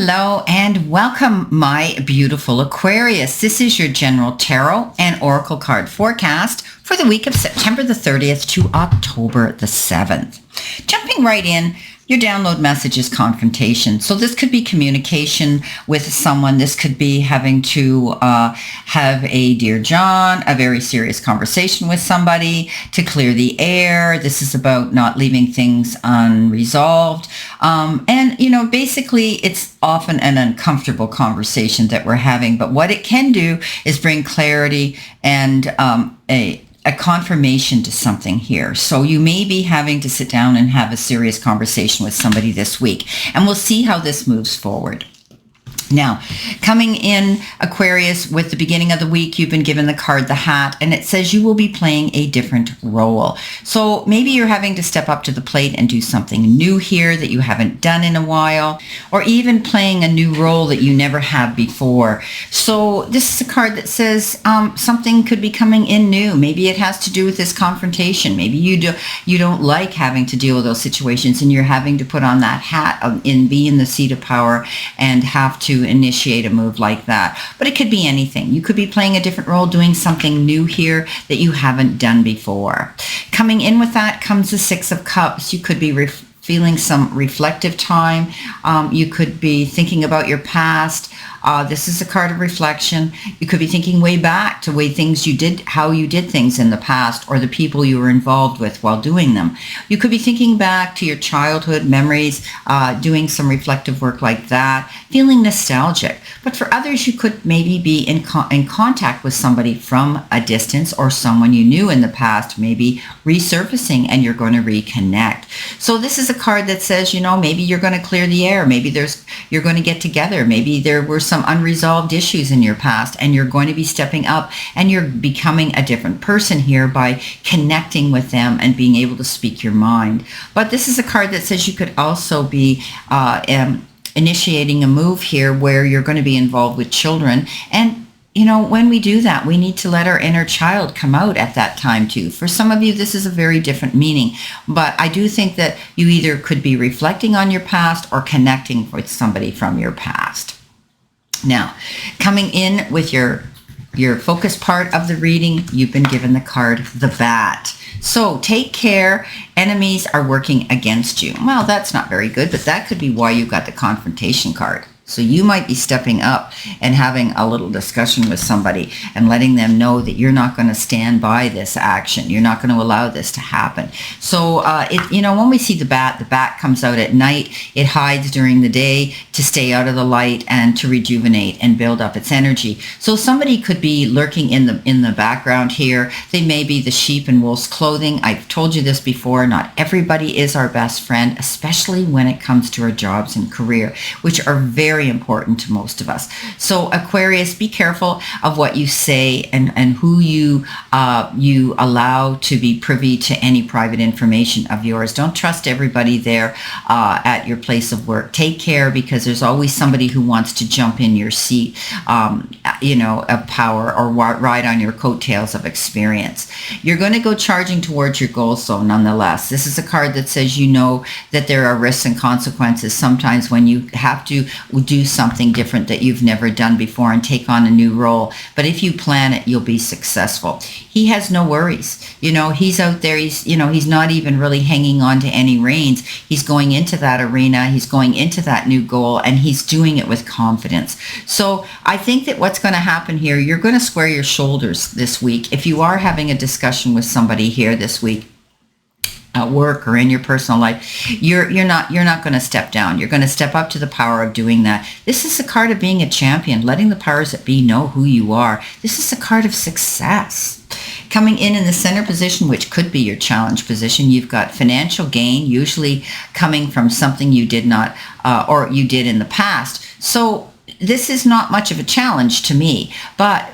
Hello and welcome, my beautiful Aquarius. This is your general tarot and oracle card forecast for the week of September the 30th to October the 7th. Jumping right in, your download message is confrontation. So this could be communication with someone. This could be having to have a Dear John, a very serious conversation with somebody to clear the air. This is about not leaving things unresolved. Basically it's often an uncomfortable conversation that we're having. But what it can do is bring clarity and a confirmation to something here. So you may be having to sit down and have a serious conversation with somebody this week, and we'll see how this moves forward. Now, coming in, Aquarius, with the beginning of the week, you've been given the card, the Hat, and it says you will be playing a different role. So maybe you're having to step up to the plate and do something new here that you haven't done in a while, or even playing a new role that you never have before. So this is a card that says something could be coming in new. Maybe it has to do with this confrontation. Maybe you don't like having to deal with those situations, and you're having to put on that hat and be in the seat of power and have to initiate a move like that. But it could be anything. You could be playing a different role, doing something new here that you haven't done before. Coming in with that comes the Six of Cups. You could be feeling some reflective time. You could be thinking about your past. This is a card of reflection. You could be thinking way back to how you did things in the past, or the people you were involved with while doing them. You could be thinking back to your childhood memories, doing some reflective work like that, feeling nostalgic. But for others, you could maybe be in contact with somebody from a distance, or someone you knew in the past, maybe resurfacing, and you're going to reconnect. So this is a card that says, maybe you're going to clear the air. Maybe you're going to get together. Maybe there were some unresolved issues in your past, and you're going to be stepping up, and you're becoming a different person here by connecting with them and being able to speak your mind. But this is a card that says you could also be initiating a move here where you're going to be involved with children. And when we do that, we need to let our inner child come out at that time too. For some of you, this is a very different meaning, but I do think that you either could be reflecting on your past or connecting with somebody from your past. Now, coming in with your focus part of the reading, you've been given the card, the Bat. So take care. Enemies are working against you. Well, that's not very good, but that could be why you got the confrontation card. So you might be stepping up and having a little discussion with somebody and letting them know that you're not going to stand by this action. You're not going to allow this to happen. So, when we see the bat comes out at night. It hides during the day to stay out of the light and to rejuvenate and build up its energy. So somebody could be lurking in the background here. They may be the sheep in wolf's clothing. I've told you this before. Not everybody is our best friend, especially when it comes to our jobs and career, which are very important to most of us. So Aquarius, be careful of what you say and who you allow to be privy to any private information of yours. Don't trust everybody there at your place of work. Take care, because there's always somebody who wants to jump in your seat, of power, or ride on your coattails of experience. You're going to go charging towards your goals, though, nonetheless. This is a card that says that there are risks and consequences sometimes when you have to do something different that you've never done before and take on a new role. But if you plan it, you'll be successful. He has no worries. He's out there. He's not even really hanging on to any reins. He's going into that arena. He's going into that new goal, and he's doing it with confidence. So I think that what's going to happen here, you're going to square your shoulders this week. If you are having a discussion with somebody here this week, at work or in your personal life, you're not going to step down. You're going to step up to the power of doing that. This is a card of being a champion, letting the powers that be know who you are. This is a card of success. Coming in the center position, which could be your challenge position, you've got financial gain, usually coming from something you did not or you did in the past. So this is not much of a challenge to me, but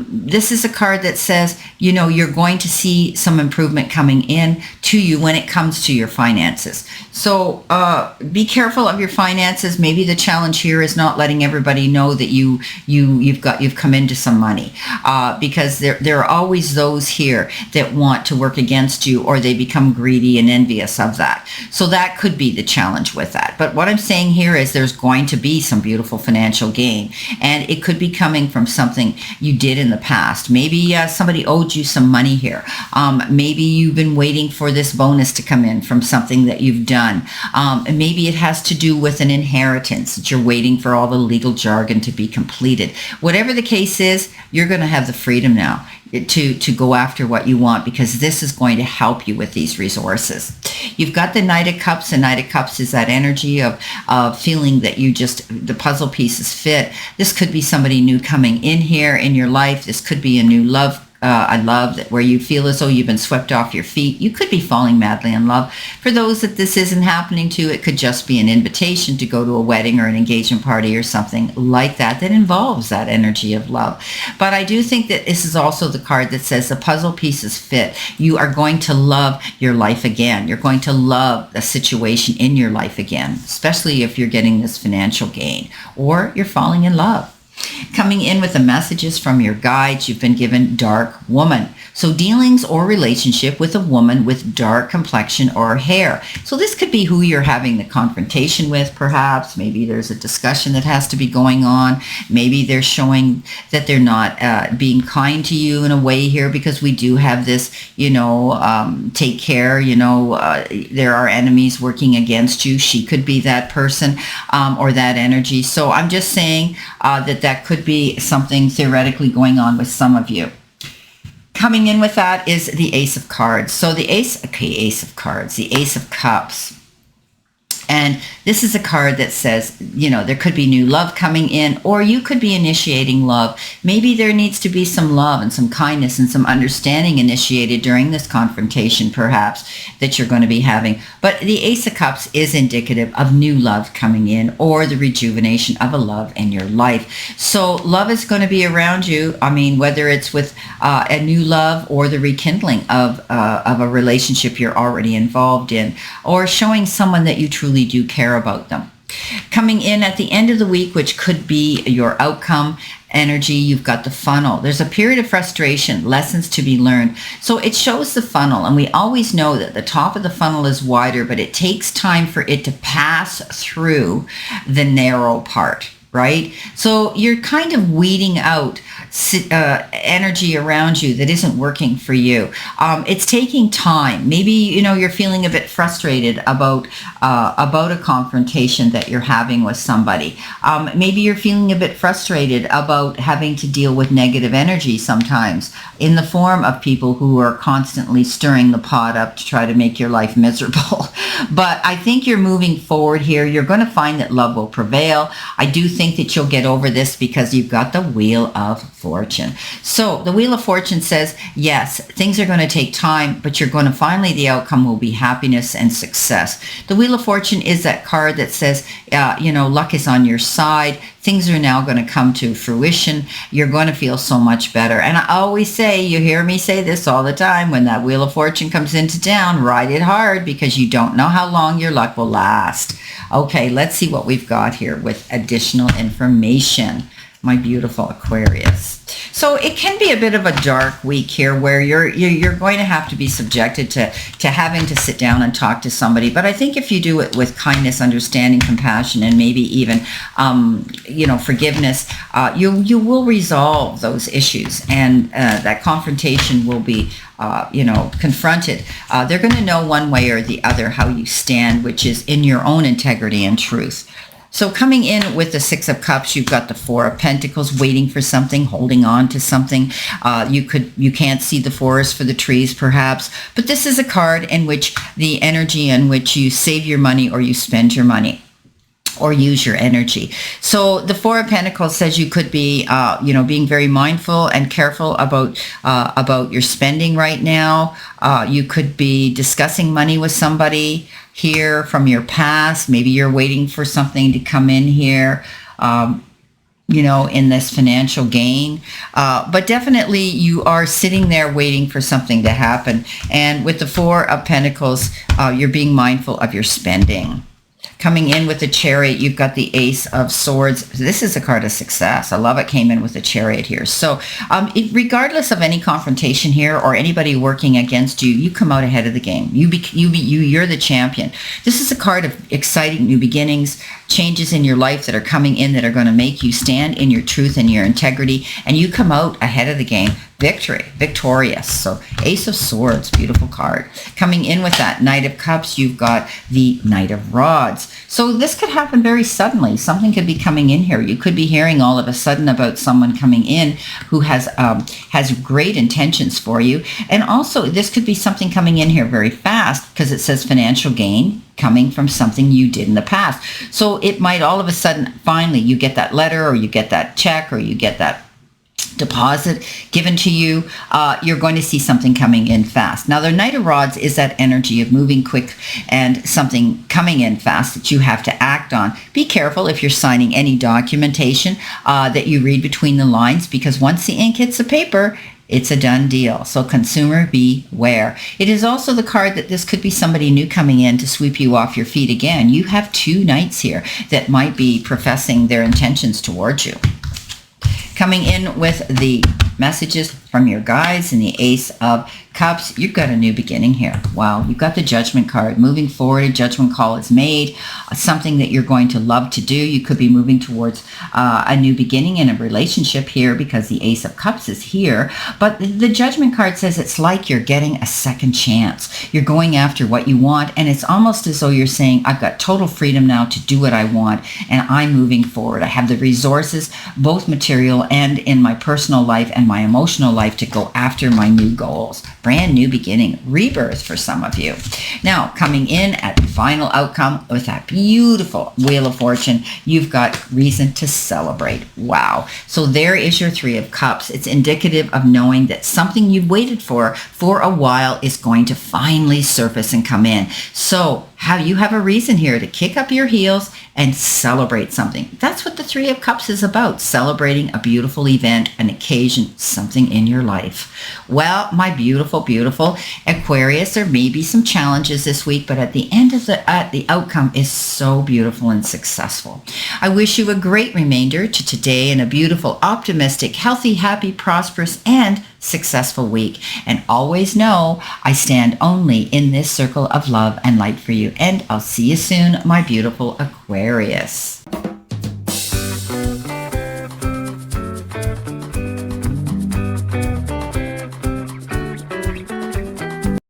this is a card that says you're going to see some improvement coming in to you when it comes to your finances. So be careful of your finances. Maybe the challenge here is not letting everybody know that you've come into some money, because there are always those here that want to work against you, or they become greedy and envious of that. So that could be the challenge with that. But what I'm saying here is there's going to be some beautiful financial gain, and it could be coming from something you did in the past. Maybe somebody owed you some money here. Maybe you've been waiting for this bonus to come in from something that you've done. And maybe it has to do with an inheritance that you're waiting for all the legal jargon to be completed. Whatever the case is, you're going to have the freedom now to go after what you want, because this is going to help you with these resources. You've got the Knight of Cups, and Knight of Cups is that energy of feeling that the puzzle pieces fit. This could be somebody new coming in here in your life. This could be a new love. I love that, where you feel as though you've been swept off your feet. You could be falling madly in love. For those that this isn't happening to, it could just be an invitation to go to a wedding or an engagement party or something like that involves that energy of love. But I do think that this is also the card that says the puzzle pieces fit. You are going to love your life again. You're going to love the situation in your life again, especially if you're getting this financial gain or you're falling in love. Coming in with the messages from your guides, you've been given Dark Woman. So dealings or relationship with a woman with dark complexion or hair. So this could be who you're having the confrontation with, perhaps. Maybe there's a discussion that has to be going on. Maybe they're showing that they're not being kind to you in a way here, because we do have this, take care, there are enemies working against you. She could be that person or that energy. So I'm just saying that could be something theoretically going on with some of you. Coming in with that is the Ace of Cards. So the Ace of Cards, the Ace of Cups. And this is a card that says, there could be new love coming in, or you could be initiating love. Maybe there needs to be some love and some kindness and some understanding initiated during this confrontation, perhaps, that you're going to be having. But the Ace of Cups is indicative of new love coming in, or the rejuvenation of a love in your life. So love is going to be around you. I mean, whether it's with a new love or the rekindling of a relationship you're already involved in, or showing someone that you truly do care about them. Coming in at the end of the week, which could be your outcome energy, you've got the funnel. There's a period of frustration, lessons to be learned. So it shows the funnel, and we always know that the top of the funnel is wider, but it takes time for it to pass through the narrow part, right? So you're kind of weeding out energy around you that isn't working for you. It's taking time. Maybe, you're feeling a bit frustrated about a confrontation that you're having with somebody. Maybe you're feeling a bit frustrated about having to deal with negative energy sometimes in the form of people who are constantly stirring the pot up to try to make your life miserable. But I think you're moving forward here. You're going to find that love will prevail. I do think that you'll get over this because you've got the Wheel of Fortune. So the Wheel of Fortune says, yes, things are going to take time, but you're going to finally, the outcome will be happiness and success. The Wheel of Fortune is that card that says, luck is on your side. Things are now going to come to fruition. You're going to feel so much better. And I always say, you hear me say this all the time, when that Wheel of Fortune comes into town, ride it hard, because you don't know how long your luck will last. Okay, let's see what we've got here with additional information. My beautiful Aquarius. So it can be a bit of a dark week here, where you're going to have to be subjected to having to sit down and talk to somebody. But I think if you do it with kindness, understanding, compassion, and maybe even forgiveness, you will resolve those issues, and that confrontation will be confronted. They're going to know one way or the other how you stand, which is in your own integrity and truth. So coming in with the Six of Cups, you've got the Four of Pentacles, waiting for something, holding on to something. You can't see the forest for the trees, perhaps, but this is a card in which the energy in which you save your money or you spend your money, or use your energy. So the Four of Pentacles says you could be, being very mindful and careful about your spending right now. You could be discussing money with somebody here from your past. Maybe you're waiting for something to come in here. in this financial gain. But definitely you are sitting there waiting for something to happen. And with the Four of Pentacles, you're being mindful of your spending. Coming in with the Chariot, you've got the Ace of Swords. This is a card of success. I love it came in with the Chariot here. So regardless of any confrontation here or anybody working against you, you come out ahead of the game. You're the champion. This is a card of exciting new beginnings, changes in your life that are coming in that are going to make you stand in your truth and your integrity, and you come out ahead of the game. Victorious. So Ace of Swords, beautiful card. Coming in with that Knight of Cups, you've got the Knight of Rods. So this could happen very suddenly. Something could be coming in here. You could be hearing all of a sudden about someone coming in who has great intentions for you. And also this could be something coming in here very fast because it says financial gain coming from something you did in the past. So it might all of a sudden, finally, you get that letter or you get that check or you get that deposit given to you. You're going to see something coming in fast. Now, the Knight of Rods is that energy of moving quick and something coming in fast that you have to act on. Be careful if you're signing any documentation that you read between the lines, because once the ink hits the paper, it's a done deal. So consumer, beware. It is also the card that this could be somebody new coming in to sweep you off your feet again. You have two knights here that might be professing their intentions towards you. Coming in with the messages from your guides and the Ace of Cups, you've got a new beginning here. Wow, you've got the Judgment card. Moving forward, a judgment call is made, something that you're going to love to do. You could be moving towards a new beginning in a relationship here because the Ace of Cups is here. But the Judgment card says it's like you're getting a second chance. You're going after what you want, and it's almost as though you're saying, I've got total freedom now to do what I want, and I'm moving forward. I have the resources, both material and in my personal life and my emotional life, to go after my new goals. Brand new beginning, rebirth for some of you. Now, coming in at the final outcome with that beautiful Wheel of Fortune, you've got reason to celebrate. Wow. So there is your Three of Cups. It's indicative of knowing that something you've waited for a while is going to finally surface and come in. So you have a reason here to kick up your heels and celebrate something. That's what the Three of Cups is about, celebrating a beautiful event, an occasion, something in your life. Well, my beautiful, beautiful Aquarius, there may be some challenges this week, but at the end of the outcome is so beautiful and successful. I wish you a great remainder to today and a beautiful, optimistic, healthy, happy, prosperous, and successful week. And always know I stand only in this circle of love and light for you. And I'll see you soon, my beautiful Aquarius.